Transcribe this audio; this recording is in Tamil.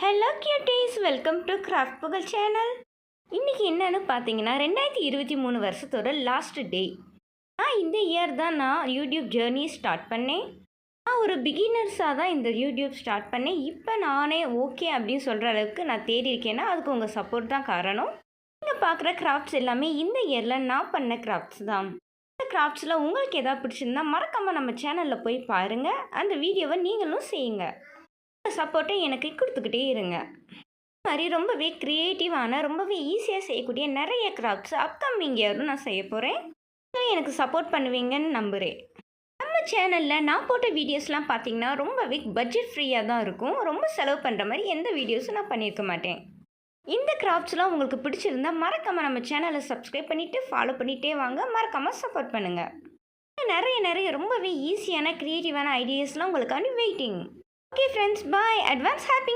Hello cuties, welcome to craft புகழ் சேனல். இன்றைக்கி என்னன்னு பார்த்தீங்கன்னா 2023 வருஷத்தோட லாஸ்ட் டே. இந்த இயர் தான் நான் யூடியூப் ஜேர்னி ஸ்டார்ட் பண்ணேன். நான் ஒரு பிகினர்ஸாக தான் இந்த யூடியூப் ஸ்டார்ட் பண்ணேன். இப்போ நானே ஓகே அப்படின்னு சொல்கிற அளவுக்கு நான் தேடி இருக்கேன்னா அதுக்கு உங்கள் சப்போர்ட் தான் காரணம். நீங்கள் பார்க்குற கிராஃப்ட்ஸ் எல்லாமே இந்த இயரில் நான் பண்ண கிராஃப்ட்ஸ் தான். இந்த கிராஃப்ட்ஸில் உங்களுக்கு எதாவது பிடிச்சிருந்தா மறக்காமல் நம்ம சேனலில் போய் பாருங்கள். அந்த வீடியோவை நீங்களும் செய்யுங்க. சப்போர்ட்டை எனக்கு கொடுத்துக்கிட்டே இருங்க. இது மாதிரி ரொம்பவே க்ரியேட்டிவான, ரொம்பவே ஈஸியாக செய்யக்கூடிய நிறைய கிராஃப்ட்ஸ் அப்கமிங் இயரும் நான் செய்ய போகிறேன். எனக்கு சப்போர்ட் பண்ணுவீங்கன்னு நம்புகிறேன். நம்ம சேனலில் நான் போட்ட வீடியோஸ்லாம் பார்த்தீங்கன்னா ரொம்பவே பட்ஜெட் ஃப்ரீயாக தான் இருக்கும். ரொம்ப செலவு பண்ணுற மாதிரி எந்த வீடியோஸும் நான் பண்ணியிருக்க மாட்டேன். இந்த கிராஃப்ட்ஸ்லாம் உங்களுக்கு பிடிச்சிருந்தா மறக்காமல் நம்ம சேனலை சப்ஸ்கிரைப் பண்ணிவிட்டு ஃபாலோ பண்ணிகிட்டே வாங்க. மறக்காமல் சப்போர்ட் பண்ணுங்கள். நிறைய ரொம்பவே ஈஸியான க்ரியேட்டிவான ஐடியாஸ்லாம் உங்களுக்கான waiting. Okay friends, bye. Advance happy